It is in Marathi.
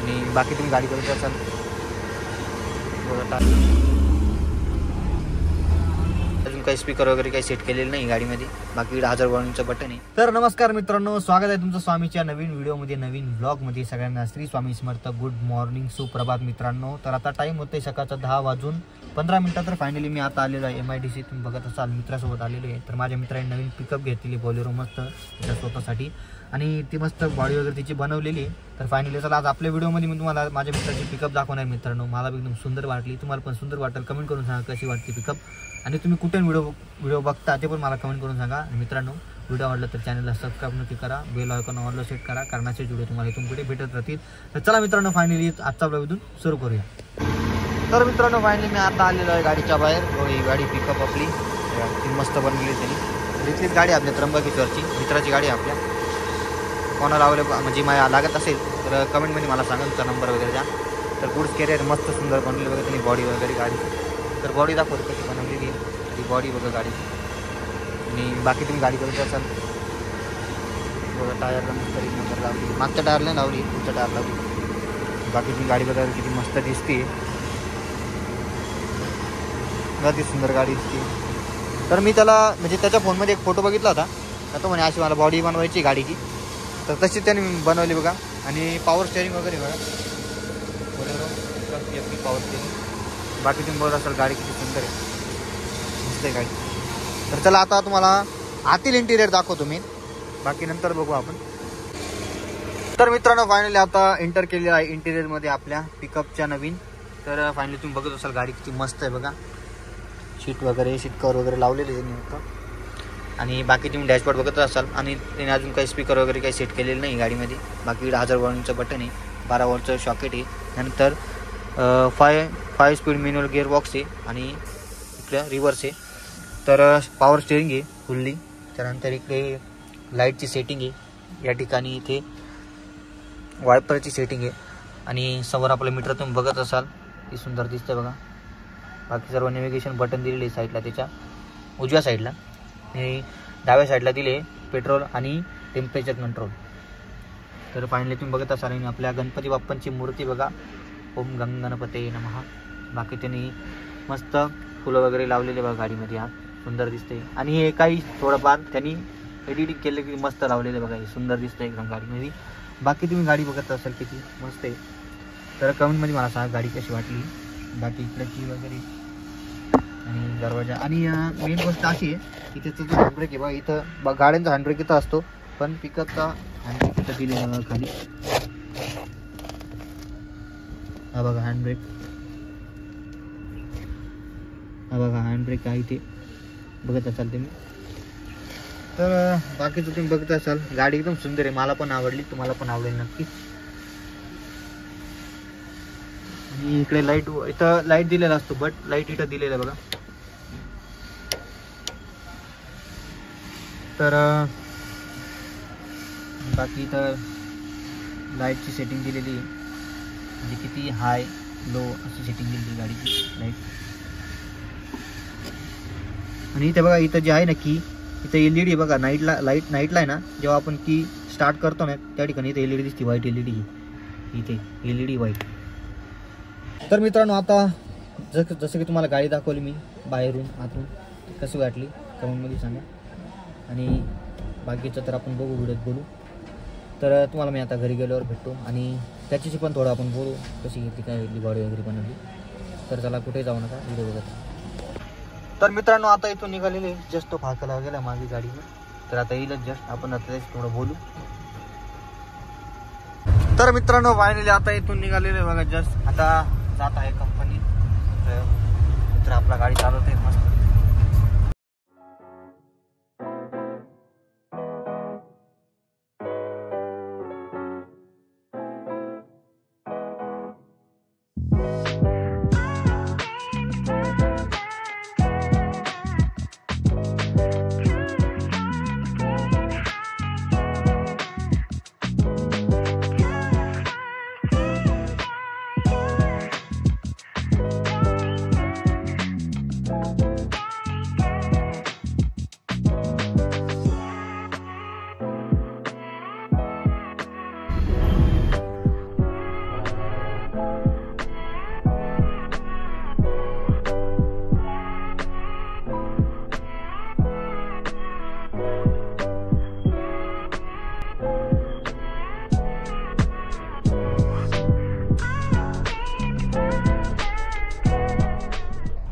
आणि बाकी तुम्ही गाडी करत असाल अजून काही स्पीकर वगैरे काही सेट केलेलं नाही गाडीमध्ये. बाकी 1000 वॉल्यूमचं बटन आहे. तर नमस्कार मित्रांनो, स्वागत आहे तुमचं स्वामीच्या नवीन व्हिडिओमध्ये, नवीन ब्लॉगमध्ये. सगळ्यांना श्री स्वामी समर्थ, गुड मॉर्निंग, सुप्रभात मित्रांनो. तर आता टाईम होते सकाळचा 10:15. तर फायनली मी आता आलेलो आहे MIDC. तुम्ही बघत असाल मित्रासोबत आलेलो आहे. तर माझ्या मित्राने नवीन पिकअप घेतलेली बोलेरो मस्त त्याच्या स्वतःसाठी, आणि ती मस्त बॉडी वगैरे तिची बनवलेली आहे. तर फायनली चला आज आपल्या व्हिडिओमध्ये मी तुम्हाला माझ्या मित्राची पिकअप दाखवणार मित्रांनो. मला एकदम सुंदर वाटली, तुम्हाला पण सुंदर वाटेल. कमेंट करून सांगा कशी वाटते पिकअप, आणि तुम्ही कुठे व्हिडिओ बघता ते पण मला कमेंट करून सांगा. आणि मित्रांनो, व्हिडिओ आवडला तर चॅनलला सबस्क्राईब नक्की करा, बेल आयकॉन ऑलला सेट करा, कारण असे व्हिडिओ तुम्हाला इथून पुढे भेटत राहतील. तर चला मित्रांनो, फायनली आजचा ब्लॉग इथून सुरू करूया. तर मित्रांनो, फायनली मी आता आलेलो आहे गाडीच्या बाहेर. ही गाडी पिकअप आपली ती मस्त बनवली त्यांनी. इथलीच गाडी आपल्या त्र्यंबकेश्वरची मित्राची गाडी आपल्या. कोणाला म्हणजे मला लागत असेल तर कमेंटमध्ये मला सांगा तुमचा नंबर वगैरे द्या. तर गुड्स कॅरियर मस्त सुंदर बनवली वगैरे त्यांनी, बॉडी वगैरे गाडीची. तर बॉडी दाखवतो कशी बनवलेली आहे ती बॉडी बघा गाडी. आणि बाकी तुम्ही गाडी करत असाल बघा, टायरला मस्त एक नंबर लावली, मागच्या टायरला लावली, पुढच्या टायर लावली. बाकी तुम्ही गाडी बघा किती मस्त दिसते, अति सुंदर गाडी दिसते. तर मी त्याला म्हणजे त्याच्या फोनमध्ये एक फोटो बघितला होता, तर तो म्हणे अशी मला बॉडी बनवायची गाडीची. तर तशी त्याने बनवली बघा. आणि पॉवर स्टेअरिंग वगैरे बघा, पॉवर स्टेअरिंग. बाकी तुम्ही बघत असाल गाडी किती सुंदर आहे, मस्त आहे गाडी. तर चला आता तुम्हाला आतील इंटिरियर दाखवतो मी, बाकी नंतर बघू आपण. तर मित्रांनो, फायनली आता एंटर केलेलं आहे इंटिरियरमध्ये आपल्या पिकअपच्या नवीन. तर फायनली तुम्ही बघत असाल गाडी किती मस्त आहे बघा. सीट वगैरे, सीट कवर वगैरे लावलेले त्यांनी होतं. आणि बाकी तुम्ही डॅशबोर्ड बघत असाल. आणि त्याने अजून काही स्पीकर वगैरे काही सेट केलेलं नाही गाडीमध्ये. बाकी 1000 वॉल्यूमचं बटन आहे, 12 वॉल्टचं शॉकेट आहे. नंतर 5 स्पीड मॅन्युअल गिअर बॉक्स आहे, आणि इकडे रिव्हर्स आहे. तर पॉवर स्टेअरिंग आहे फुल्ली. त्यानंतर इकडे लाईटची सेटिंग आहे, या ठिकाणी इथे वायपरची सेटिंग आहे. आणि समोर आपलं मीटर तुम्ही बघत असाल ती सुंदर दिसते बघा. बाकी सर्व नेव्हिगेशन बटन दिलेले आहे साईडला, त्याच्या उजव्या साईडला. आणि डाव्या साईडला दिले पेट्रोल आणि टेम्परेचर कंट्रोल. तर फायनली तुम्ही बघत असाल. आणि आपल्या गणपती बाप्पांची मूर्ती बघा, ओम गंग गणपते नमः. बाकी त्यांनी मस्त फुलं वगैरे लावलेले बघा गाडीमध्ये, हा सुंदर दिसते. आणि हे काही थोडंफार त्यांनी एडिटिंग केलं की मस्त लावलेलं बघा, हे सुंदर दिसतं एकदम गाडीमध्ये. बाकी तुम्ही गाडी बघत असाल किती मस्त आहे. तर कमेंटमध्ये मला सांगा गाडी कशी वाटली. बाकी इकडची वगैरे आणि दरवाजा. आणि मेन गोष्ट अशी आहे की त्याचा जो हँडब्रेक आहे बघा, इथं गाड्यांचा हँडब्रेक इथं असतो, पण पिकअपचा हँडब्रेक इथं दिलेला खाली. हा बघा हँडब्रेक, हा बघा हँडब्रेक आहे ते बघत असाल तुम्ही. तर बाकीचं तुम्ही बघत असाल. गाडी एकदम सुंदर आहे, मला पण आवडली, तुम्हाला पण आवडेल नक्की. आणि इकडे लाईट, इथं लाईट दिलेला असतो, बट लाईट इथं दिलेला बघा. तर बाकी इथं लाईटची सेटिंग दिलेली आहे, म्हणजे किती हाय लो अशी सेटिंग दिलेली गाडीची लाईट. आणि इथे बघा, इथं जे आहे ना की इथं LED बघा, नाईटला नाईटला आहे ना, जेव्हा आपण की स्टार्ट करतो ना त्या ठिकाणी इथे LED दिसते, व्हाईट LED, इथे LED व्हाईट. तर मित्रांनो, आता जसं की तुम्हाला गाडी दाखवली मी बाहेरून आतून, कशी वाटली कमेंटमध्ये सांगा. आणि बाकीचं तर आपण बघू, व्हिडिओत बोलू. तर तुम्हाला मी आता घरी गेल्यावर भेटतो, आणि त्याच्याशी पण थोडं आपण बोलू, कशी घेतली काय घेतली बॉडी वगैरे बनवली. तर चला कुठे जाऊ नका, व्हिडिओ बघत. तर मित्रांनो, आता इथून निघालेले जस्ट तो फाळकाला गेला माझी गाडीवर. तर आता येईल जस्ट, आपण आता थोडं बोलू. तर मित्रांनो, फायनली आता इथून निघालेले बघा, जस्ट आता जात आहे कंपनीत. तर आपला गाडी चालवते मस्त.